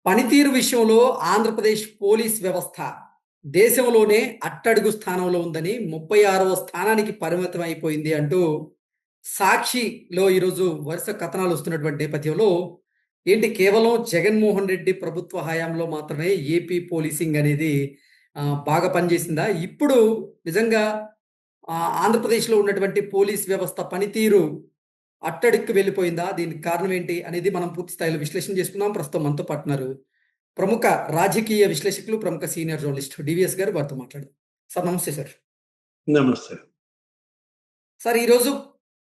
పనితీరు విషయంలో ఆంధ్రప్రదేశ్ పోలీస్ వ్యవస్థ దేశంలోనే అట్టడుగు స్థానంలో ఉందని 36వ స్థానానికి పరిమితం అయిపోయింది అంటూ సాక్షిలో ఈరోజు వరుస కథనాలు వస్తున్నటువంటి నేపథ్యంలో ఏంటి కేవలం జగన్మోహన్ రెడ్డి ప్రభుత్వ హయాంలో మాత్రమే ఏపీ పోలీసింగ్ అనేది బాగా పనిచేసిందా? ఇప్పుడు నిజంగా ఆంధ్రప్రదేశ్‌లో ఉన్నటువంటి పోలీస్ వ్యవస్థ పనితీరు అట్టడుక్కి వెళ్ళిపోయిందా? దీనికి కారణం ఏంటి? అనేది మనం పూర్తి స్థాయిలో విశ్లేషణ చేసుకుందాం. ప్రస్తుతం మనతో పాటు ఉన్నారు ప్రముఖ రాజకీయ విశ్లేషకులు, ప్రముఖ సీనియర్ జర్నలిస్ట్ డివిఎస్ గారు. వారితో మాట్లాడదాం. సార్ నమస్తే సార్. నమస్తే. సార్ ఈరోజు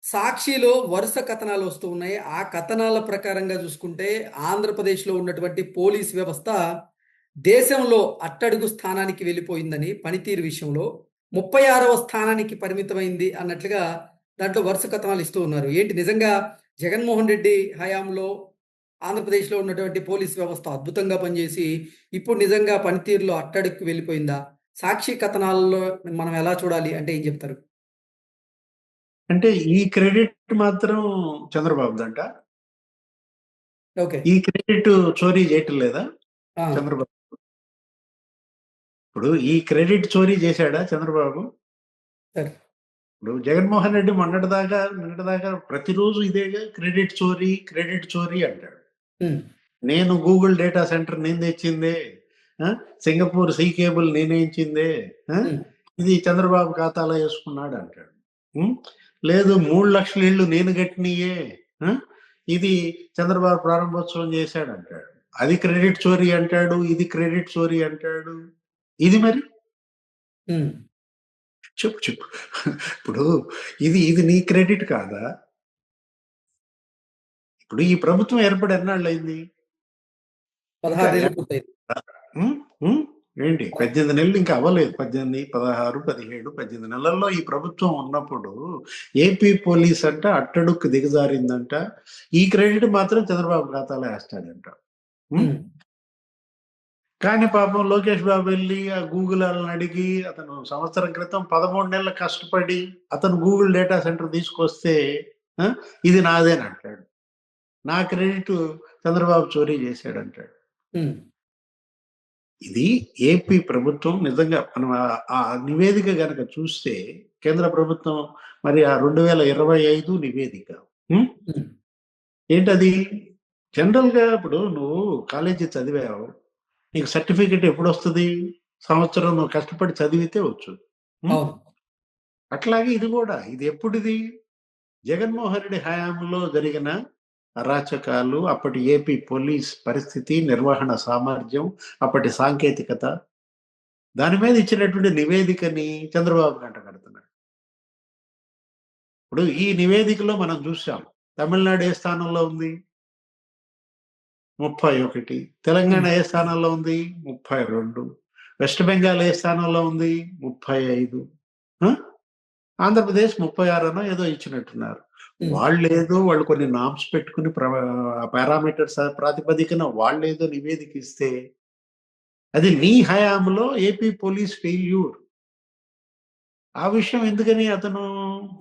సాక్షిలో వరుస కథనాలు వస్తూ ఉన్నాయి. ఆ కథనాల ప్రకారంగా చూసుకుంటే ఆంధ్రప్రదేశ్‌లో ఉన్నటువంటి పోలీస్ వ్యవస్థ దేశంలో అట్టడుగు స్థానానికి వెళ్ళిపోయిందని, పనితీరు విషయంలో 36వ స్థానానికి పరిమితమైంది అన్నట్లుగా దాంట్లో వరుస కథనాలు ఇస్తూ ఉన్నారు. ఏంటి నిజంగా జగన్మోహన్ రెడ్డి హయాంలో ఆంధ్రప్రదేశ్‌లో ఉన్నటువంటి పోలీస్ వ్యవస్థ అద్భుతంగా పనిచేసి ఇప్పుడు నిజంగా పనితీరులో అట్టడుగుకి వెళ్ళిపోయిందా? సాక్షి కథనాల్లో మనం ఎలా చూడాలి అంటే ఏం చెప్తారు? అంటే ఈ క్రెడిట్ మాత్రం చంద్రబాబుదంట. ఓకే. ఈ క్రెడిట్ చోరీ చేయటం లేదా ఆ! చంద్రబాబు? ఇప్పుడు ఈ క్రెడిట్ చోరీ చేశాడా చంద్రబాబు? సరే. ఇప్పుడు జగన్మోహన్ రెడ్డి నిన్నటిదాకా ప్రతిరోజు ఇదేగా క్రెడిట్ చోరీ అంటాడు. హ్మ్. నేను గూగుల్ డేటా సెంటర్ నేను తెచ్చిందే, సింగపూర్ సీ కేబుల్ నేనేయించిందే, హ్మ్. ఇది చంద్రబాబు ఖాతాలో వేసుకున్నాడు అంటాడు. లేదు 3 లక్షల ఇళ్ళు నేను కట్టినయే, ఇది చంద్రబాబు ప్రారంభోత్సవం చేశాడు అంటాడు. అది క్రెడిట్ చోరీ అంటాడు, ఇది క్రెడిట్ చోరీ అంటాడు. ఇది మరి చెప్పు ఇప్పుడు ఇది నీ క్రెడిట్ కాదా? ఇప్పుడు ఈ ప్రభుత్వం ఏర్పడి ఎన్నాళ్ళు అయింది? 16 ఏళ్ళు పూర్తయింది. ఏంటి 18 నెలలు ఇంకా అవ్వలేదు. 18, 16, 17, 18 నెలల్లో ఈ ప్రభుత్వం ఉన్నప్పుడు ఏపీ పోలీస్ అంట అట్టడుక్కు దిగజారిందంట. ఈ క్రెడిట్ మాత్రం చంద్రబాబు ఖాతాలో వేస్తాడంట. కానీ పాపం లోకేష్ బాబు వెళ్ళి ఆ గూగుల్ వాళ్ళని అడిగి అతను సంవత్సరం క్రితం 13 నెలలు కష్టపడి అతను గూగుల్ డేటా సెంటర్ తీసుకొస్తే ఇది నాదేనంటాడు. నా క్రెడిట్ చంద్రబాబు చోరీ చేశాడంటాడు. ఇది ఏపీ ప్రభుత్వం నిజంగా మనం ఆ నివేదిక గనక చూస్తే కేంద్ర ప్రభుత్వం మరి ఆ 2025 నివేదిక ఏంటది? జనరల్ గా ఇప్పుడు నువ్వు కాలేజీ చదివావు, నీకు సర్టిఫికెట్ ఎప్పుడు వస్తుంది? సంవత్సరం నువ్వు కష్టపడి చదివితే వచ్చు. అట్లాగే ఇది కూడా, ఇది ఎప్పుడుది? జగన్మోహన్ రెడ్డి హయాంలో జరిగిన అరాచకాలు, అప్పటి ఏపీ పోలీస్ పరిస్థితి, నిర్వహణ సామర్థ్యం, అప్పటి సాంకేతికత, దాని మీద ఇచ్చినటువంటి నివేదికని చంద్రబాబు గంట కడుతున్నాడు. ఇప్పుడు ఈ నివేదికలో మనం చూసాం, తమిళనాడు ఏ స్థానంలో ఉంది? 31. తెలంగాణ ఏ స్థానంలో ఉంది? 32. వెస్ట్ బెంగాల్ ఏ స్థానంలో ఉంది? 35. ఆంధ్రప్రదేశ్ 36 ఏదో ఇచ్చినట్టున్నారు. వాళ్ళు కొన్ని నామ్స్ పెట్టుకుని పారామీటర్స్ ప్రాతిపదికన వాళ్ళేదో నివేదిక ఇస్తే అది నీ హయాంలో ఏపీ పోలీస్ ఫెయిల్యూర్. ఆ విషయం ఎందుకని అతను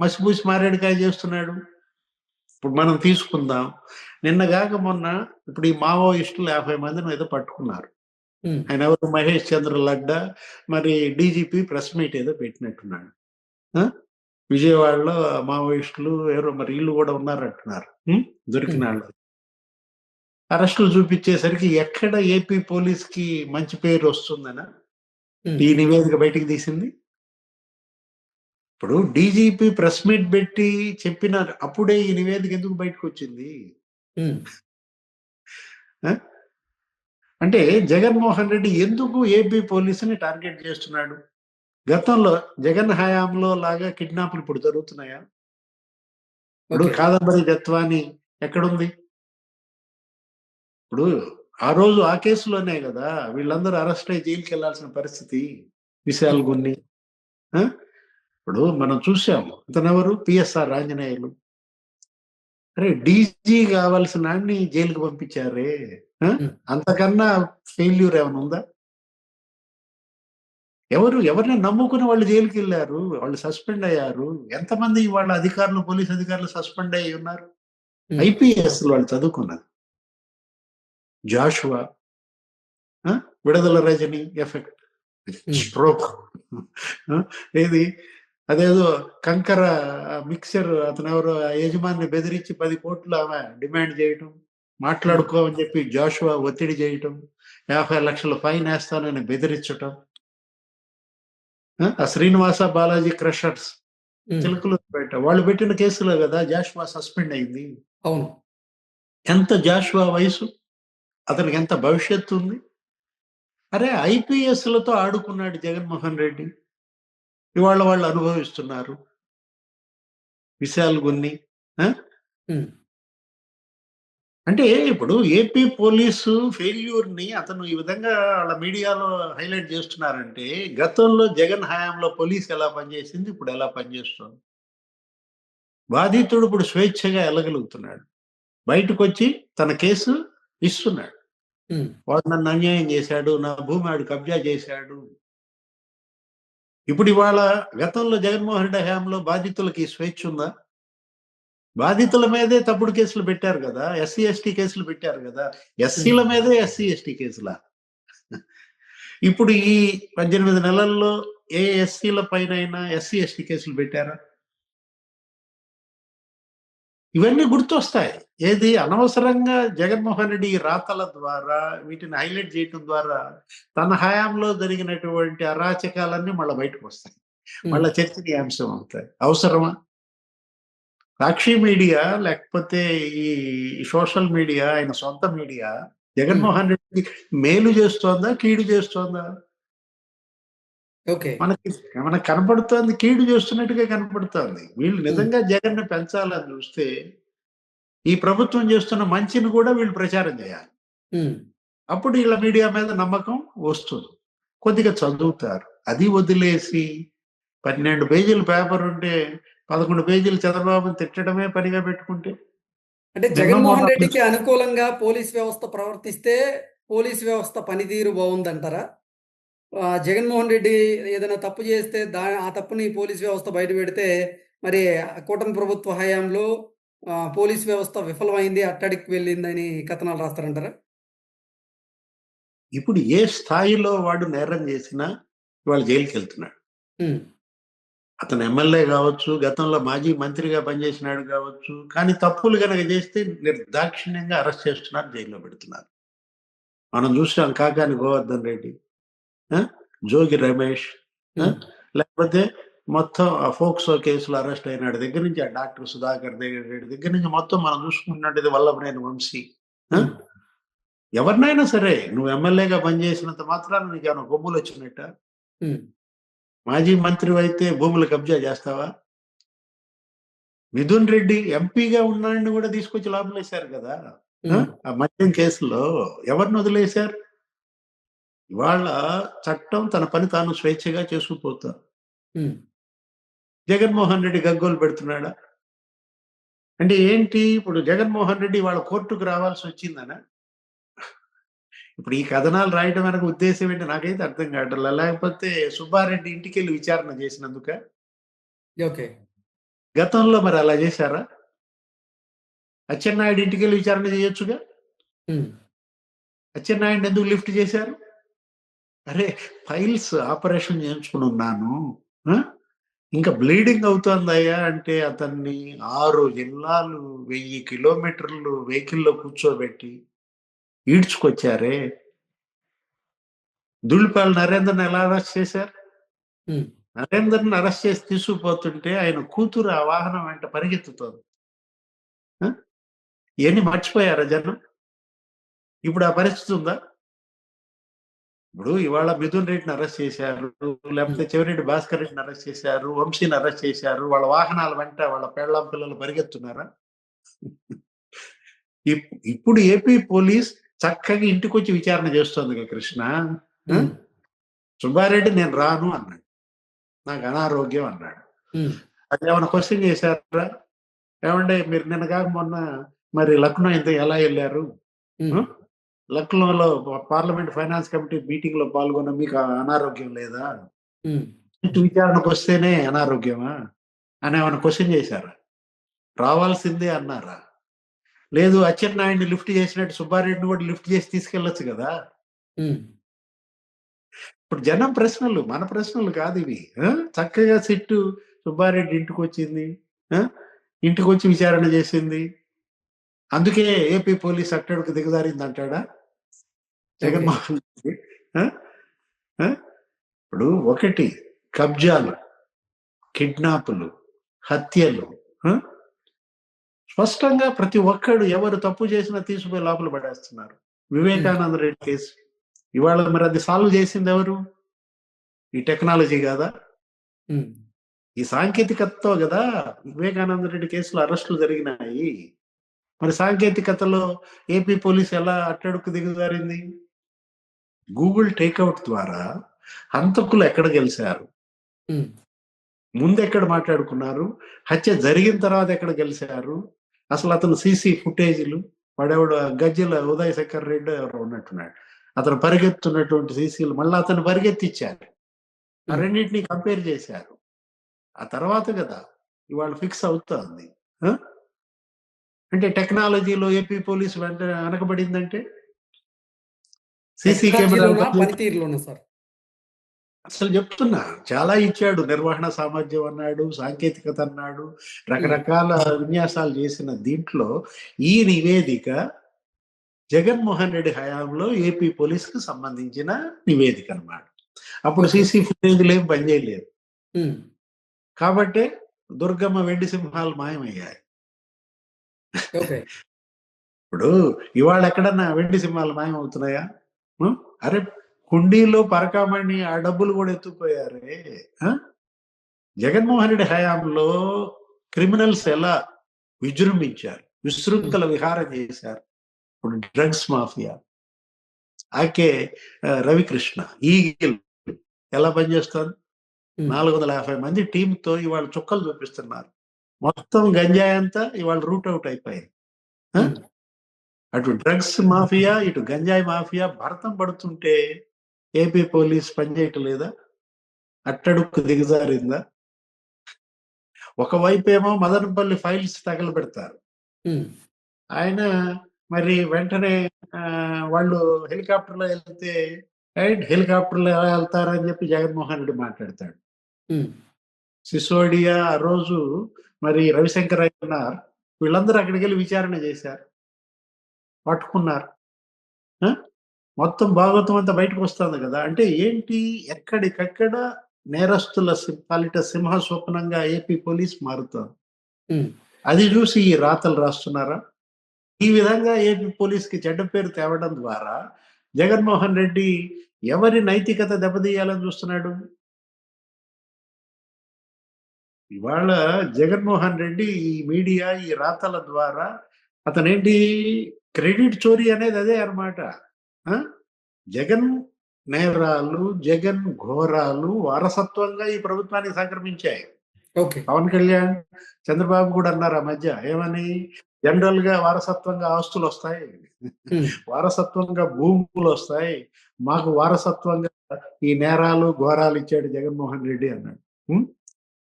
మసిపూసి మారేడుకాయ చేస్తున్నాడు? ఇప్పుడు మనం తీసుకుందాం, నిన్నగాక మొన్న ఇప్పుడు ఈ మావోయిస్టులు 50 మందిని ఏదో పట్టుకున్నారు. ఆయన ఎవరు? మహేష్ చంద్ర లడ్డా, మరి డీజీపీ ప్రెస్ మీట్ ఏదో పెట్టినట్టున్నాడు. విజయవాడలో మావోయిస్టులు ఎవరో మరి వీళ్ళు కూడా ఉన్నారంటున్నారు. దొరికిన వాళ్ళు అరెస్టులు చూపించేసరికి ఎక్కడ ఏపీ పోలీస్ కి మంచి పేరు వస్తుందనా ఈ నివేదిక బయటికి తీసింది? ఇప్పుడు డీజీపీ ప్రెస్ మీట్ పెట్టి చెప్పిన అప్పుడే ఈ నివేదిక ఎందుకు బయటకు వచ్చింది? అంటే జగన్మోహన్ రెడ్డి ఎందుకు ఏపీ పోలీసుని టార్గెట్ చేస్తున్నాడు? గతంలో జగన్ హయాంలో లాగా కిడ్నాప్లు ఇప్పుడు జరుగుతున్నాయా? ఇప్పుడు కాదంబరి జత్వాని ఎక్కడుంది? ఇప్పుడు ఆ రోజు ఆ కేసులోనే కదా వీళ్ళందరూ అరెస్ట్ అయ్యి జైలుకి వెళ్లాల్సిన పరిస్థితి. విశాల్ గున్ని. ఇప్పుడు మనం చూసాము, అతనెవరు? పిఎస్ఆర్ ఆంజనేయులు. అరే డీజీ కావాల్సిన వాడిని జైలుకి పంపించారే, అంతకన్నా ఫెయిల్యూర్ ఏమైనా ఉందా? ఎవరిని నమ్ముకుని వాళ్ళు జైలుకి వెళ్ళారు, వాళ్ళు సస్పెండ్ అయ్యారు. ఎంతమంది వాళ్ళ అధికారులు, పోలీస్ అధికారులు సస్పెండ్ అయ్యి ఉన్నారు? ఐపీఎస్ వాళ్ళు చదువుకున్నారు. జాషువా, విడుదల రజని ఎఫెక్ట్, స్ట్రోక్, ఏది అదేదో కంకర మిక్సర్, అతను ఎవరో యజమాని బెదిరించి 10 కోట్లు ఆమె డిమాండ్ చేయటం, మాట్లాడుకోమని చెప్పి జాషువా ఒత్తిడి చేయటం, 50 లక్షల ఫైన్ వేస్తానని బెదిరించటం, ఆ శ్రీనివాస బాలాజీ క్రషర్స్ చిలుకలు వాళ్ళు పెట్టిన కేసులో కదా జాషువా సస్పెండ్ అయింది. అవును. ఎంత జాషువా వయసు, అతనికి ఎంత భవిష్యత్తు ఉంది. అరే ఐపీఎస్లతో ఆడుకున్నాడు జగన్మోహన్ రెడ్డి, ఇవాళ వాళ్ళు అనుభవిస్తున్నారు విషయాలు కొన్ని. అంటే ఇప్పుడు ఏపీ పోలీసు ఫెయిల్యూర్ ని అతను ఈ విధంగా వాళ్ళ మీడియాలో హైలైట్ చేస్తున్నారంటే, గతంలో జగన్ హయాంలో పోలీస్ ఎలా పనిచేసింది, ఇప్పుడు ఎలా పనిచేస్తుంది. బాధితుడు ఇప్పుడు స్వేచ్ఛగా వెళ్ళగలుగుతున్నాడు, బయటకు వచ్చి తన కేసు ఇస్తున్నాడు. వాడు నన్ను అన్యాయం చేశాడు, నా భూమి ఆడు కబ్జా చేశాడు. ఇప్పుడు ఇవాళ గతంలో జగన్మోహన్ రెడ్డి హయాంలో బాధితులకి స్వేచ్ఛ ఉందా? బాధితుల మీదే తప్పుడు కేసులు పెట్టారు కదా, ఎస్సీ ఎస్టీ కేసులు పెట్టారు కదా, ఎస్సీల మీదే ఎస్సీ ఎస్టీ కేసులా? ఇప్పుడు ఈ 18 నెలల్లో ఏ ఎస్సీల పైన ఎస్సీ ఎస్టీ కేసులు పెట్టారా? ఇవన్నీ గుర్తొస్తాయి. ఏది అనవసరంగా జగన్మోహన్ రెడ్డి రాతల ద్వారా వీటిని హైలైట్ చేయటం ద్వారా తన హయాంలో జరిగినటువంటి అరాచకాలన్నీ మళ్ళీ బయటకు వస్తాయి, మళ్ళీ చర్చనీయాంశం అవుతాయి. అవసరమా? సాక్షి మీడియా లేకపోతే ఈ సోషల్ మీడియా, ఆయన సొంత మీడియా జగన్మోహన్ రెడ్డి మేలు చేస్తోందా, కీడు చేస్తోందా? మనకు కనపడుతోంది కీడు చేస్తున్నట్టుగా కనపడుతోంది. వీళ్ళు నిజంగా జగన్ ని పెంచాలని చూస్తే ఈ ప్రభుత్వం చేస్తున్న మంచిని కూడా వీళ్ళు ప్రచారం చేయాలి. అప్పుడు వీళ్ళ మీడియా మీద నమ్మకం వస్తుంది, కొద్దిగా చదువుతారు. అది వదిలేసి 12 పేజీల పేపర్ ఉంటే 11 పేజీలు చంద్రబాబుని తిట్టడమే పనిగా పెట్టుకుంటే, అంటే జగన్మోహన్ రెడ్డికి అనుకూలంగా పోలీస్ వ్యవస్థ ప్రవర్తిస్తే పోలీస్ వ్యవస్థ పనితీరు బాగుందంటారా? జగన్మోహన్ రెడ్డి ఏదైనా తప్పు చేస్తే ఆ తప్పుని పోలీస్ వ్యవస్థ బయట పెడితే మరి కూటమి ప్రభుత్వ హయాంలో పోలీస్ వ్యవస్థ విఫలమైంది, అట్టడికి వెళ్ళిందని కథనాలు రాస్తారంటారా? ఇప్పుడు ఏ స్థాయిలో వాడు నేరం చేసినా వాళ్ళు జైలుకి వెళ్తున్నాడు. అతను ఎమ్మెల్యే కావచ్చు, గతంలో మాజీ మంత్రిగా పనిచేసినాడు కావచ్చు, కానీ తప్పులు కనుక చేస్తే నిర్దాక్షిణ్యంగా అరెస్ట్ చేస్తున్నారు, జైల్లో పెడుతున్నారు. మనం చూసాం కాకాని గోవర్ధన్ రెడ్డి, జోగి రమేష్, లేకపోతే మొత్తం ఆ ఫోక్సో కేసులో అరెస్ట్ అయినాడు దగ్గర నుంచి, ఆ డాక్టర్ సుధాకర్ రెడ్డి దగ్గర నుంచి మొత్తం మనం చూసుకున్నట్టు వల్లభనేని వంశీ. ఎవరినైనా సరే నువ్వు ఎమ్మెల్యేగా పనిచేసినంత మాత్రాన నీకు ఏమైనా కొమ్ములు వచ్చినట్ట? మాజీ మంత్రి అయితే భూములు కబ్జా చేస్తావా? మిథున్ రెడ్డి ఎంపీగా ఉన్నాడిని కూడా తీసుకొచ్చి లోపలేశారు కదా ఆ మద్యం కేసులో. ఎవరిని వదిలేశారు? ఇవాళ చట్టం తన పని తాను స్వేచ్ఛగా చేసుకుపోతా. జగన్మోహన్ రెడ్డి గగ్గోలు పెడుతున్నాడా? అంటే ఏంటి, ఇప్పుడు జగన్మోహన్ రెడ్డి వాళ్ళ కోర్టుకు రావాల్సి వచ్చిందనా? ఇప్పుడు ఈ కథనాలు రాయటం వెనక ఉద్దేశం ఏంటి నాకైతే అర్థం కావట్లా. లేకపోతే సుబ్బారెడ్డి ఇంటికి వెళ్ళి విచారణ చేసినందుక? గతంలో మరి అలా చేశారా? అచ్చెన్నాయుడు ఇంటికి వెళ్ళి విచారణ చేయొచ్చుగా. అచ్చెన్నాయుడు ఎందుకు లిఫ్ట్ చేశారు? అరే ఫైల్స్ ఆపరేషన్ చేయించుకుని ఉన్నాను, ఇంకా బ్లీడింగ్ అవుతుందయ్యా అంటే అతన్ని 6 జిల్లాలు 1000 కిలోమీటర్లు వెహికల్లో కూర్చోబెట్టి ఈడ్చుకొచ్చారే. దుళ్ళిపాల నరేందర్ని ఎలా అరెస్ట్ చేశారు? నరేందర్ని అరెస్ట్ చేసి తీసుకుపోతుంటే ఆయన కూతురు ఆ వాహనం వెంట పరిగెత్తుతోంది. ఇవన్నీ మర్చిపోయారా జనం? ఇప్పుడు ఆ పరిస్థితి ఉందా? ఇప్పుడు ఇవాళ మిథున్ రెడ్డిని అరెస్ట్ చేశారు, లేకపోతే చెవిరెడ్డి భాస్కర్ రెడ్డిని అరెస్ట్ చేశారు, వంశీని అరెస్ట్ చేశారు, వాళ్ళ వాహనాల వెంట వాళ్ళ పెళ్ళాం పిల్లలు పరిగెత్తున్నారా? ఇప్పుడు ఏపీ పోలీస్ చక్కగా ఇంటికి వచ్చి విచారణ చేస్తోంది కృష్ణ. సుబ్బారెడ్డి నేను రాను అన్నాడు, నాకు అనారోగ్యం అన్నాడు. అది ఏమైనా క్వశ్చన్ చేశారా? ఏమంటే మీరు నిన్న కాక మొన్న మరి లక్నో ఇంత ఎలా వెళ్ళారు? లక్నోలో పార్లమెంట్ ఫైనాన్స్ కమిటీ మీటింగ్ లో పాల్గొన్న మీకు అనారోగ్యం లేదా? విచారణకు వస్తేనే అనారోగ్యమా అని ఏమైనా క్వశ్చన్ చేశారా? రావాల్సిందే అన్నారా? లేదు అచ్చెన్నాయుడిని లిఫ్ట్ చేసినట్టు సుబ్బారెడ్డిని కూడా లిఫ్ట్ చేసి తీసుకెళ్లొచ్చు కదా. హ్మ్. ఇప్పుడు జనం ప్రశ్నలు మన ప్రశ్నలు కాదు ఇవి. చక్కగా సిట్టు సుబ్బారెడ్డి ఇంటికొచ్చింది. ఆ! ఇంటికొచ్చి విచారణ చేసింది. అందుకే ఏపీ పోలీస్ అట్టడుగు దిగజారిందంటాడా ఓకే. జగన్మోహన్ రెడ్డి? ఆ! ఆ! ఇప్పుడు ఒకటి కబ్జాలు, కిడ్నాపులు, హత్యలు. ఆ! స్పష్టంగా ప్రతి ఒక్కడు ఎవరు తప్పు చేసినా తీసుకుపోయి లోపల పడేస్తున్నారు. హ్మ్. వివేకానంద రెడ్డి కేసు. ఇవాళ మరి అది సాల్వ్ చేసింది ఎవరు? ఈ టెక్నాలజీ కాదా? హ్మ్. ఈ సాంకేతికతతో గదా వివేకానంద రెడ్డి కేసులో అరెస్టులు జరిగినాయి. మరి సాంకేతికతలో ఏపీ పోలీస్ ఎలా అట్టడుక్కు దిగజారింది? గూగుల్ టేకౌట్ ద్వారా హంతకులు ఎక్కడ గెలిచారు? హ్మ్. ముందెక్కడ మాట్లాడుకున్నారు? హత్య జరిగిన తర్వాత ఎక్కడ గెలిచారు? అసలు అతను సీసీ ఫుటేజ్‌లు వాడెవడో గజ్జెల ఉదయ్ శంకర్ రెడ్డో ఎవరో ఉన్నట్టున్నాడు. అతను పరిగెత్తున్నటువంటి సీసీలు మళ్ళా అతన్ని పరిగెత్తిచ్చారు. ఆ హ్మ్. రెండిటిని కంపేర్ చేశారు. ఆ తర్వాత గదా! ఇవాళ ఫిక్స్ అవుతోంది. ఆ! అంటే టెక్నాలజీలో ఏపీ పోలీస్ వెనకబడిందంటే సీసీ కెమెరాలు టెక్నాలజీలోనా? పనితీరులోనా సార్? అసలు చెప్తున్నా. చాలా ఇచ్చాడు. నిర్వహణ సామర్థ్యం అన్నాడు, సాంకేతికత అన్నాడు, హ్మ్. రకరకాల విన్యాసాలు చేసిన దీంట్లో ఈ నివేదిక జగన్మోహన్ రెడ్డి హయాంలో ఏపీ పోలీస్‌కి సంబంధించిన నివేదిక అన్నమాట. అప్పుడు ఓకే. సీసీ ఫుటేజ్‌లేం పనిచేయలేదు. హ్మ్. కాబట్టే దుర్గమ్మ వెండి సింహాలు మాయమయ్యాయి. ఓకే. ఇప్పుడు ఇవాళ ఎక్కడన్నా వెండి సింహాలు మాయమవుతున్నాయా? హ్మ్. అరే! హుండీలో పరకామణి ఆ డబ్బులు గూడా ఎత్తుకుపోయారే. ఆ! జగన్మోహన్ రెడ్డి హయాంలో క్రిమినల్స్ ఎలా విజృంభించారు, హ్మ్. విశృంఖల విహారం చేశారు. ఇప్పుడు డ్రగ్స్ మాఫియా, ఆకే రవికృష్ణ, ఈగిల్ ఎలా పనిచేస్తోంది? హ్మ్. 450 మంది టీమ్‌తో ఇవాళ చుక్కలు చూపిస్తున్నారు. మొత్తం గంజాయి అంతా ఇవాళ రూట్ ఔట్ అయిపోయింది. ఆ! హ్మ్. అటు డ్రగ్స్ మాఫియా, ఇటు గంజాయి మాఫియా భరతం పడుతుంటే ఏపీ పోలీస్ పనిచేయటం లేదా? అట్టడుక్కు దిగజారిందా? ఒకవైపేమో మదనపల్లి ఫైల్స్ తగలబెడతారు. హ్మ్. ఆయన మరి వెంటనే వాళ్ళు హెలికాప్టర్‌లో ఎళ్తే హెలికాప్టర్‌లో ఎలా ఎళ్తారని చెప్పి జగన్మోహన్ రెడ్డి మాట్లాడతాడు. హ్మ్. సిసోడియా ఆ రోజు మరి రవిశంకర్ అయ్యన్నార్ వీళ్ళందరూ అక్కడికెళ్ళి విచారణ చేశారు. పట్టుకున్నారు. ఆ! మొత్తం భాగవతం అంతా బయటకొస్తుంది గదా! అంటే ఏంటి ఎక్కడికక్కడ నేరస్తుల పాలిట సింహ స్వప్నంగా ఏపీ పోలీస్ మారుతోంది. హ్మ్. అది జూసి ఈ రాతలు రాస్తున్నారా? ఈ విధంగా ఏపీ పోలీస్‌కి చెడ్డ పేరు తేవడం ద్వారా జగన్మోహన్ రెడ్డి ఎవరి నైతికత దెబ్బతీయాలని చూస్తున్నాడు? ఇవాళ జగన్మోహన్ రెడ్డి ఈ మీడియా, ఈ రాతల ద్వారా అతనేంటి క్రెడిట్ చోరీ అనేది అదే అన్నమాట. ఆ! జగన్ నేరాలు, జగన్ ఘోరాలు వారసత్వంగా ఈ ప్రభుత్వానికి సంక్రమించాయి. ఓకే. పవన్ కళ్యాణ్, చంద్రబాబు గూడా అన్నారు ఆ మధ్య. ఏమని? జనరల్‌గా వారసత్వంగా ఆస్తులొస్తాయి. హ్మ్. వారసత్వంగా భూములొస్తాయి. మాకు వారసత్వంగా ఈ నేరాలు, ఘోరాలు ఇచ్చాడు జగన్మోహన్ రెడ్డి అన్నాడు. హ్మ్.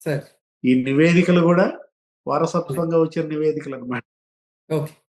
సార్. ఈ నివేదికలు గూడా హ్మ్. వారసత్వంగా వచ్చిన నివేదికలన్నమాట. ఓకే.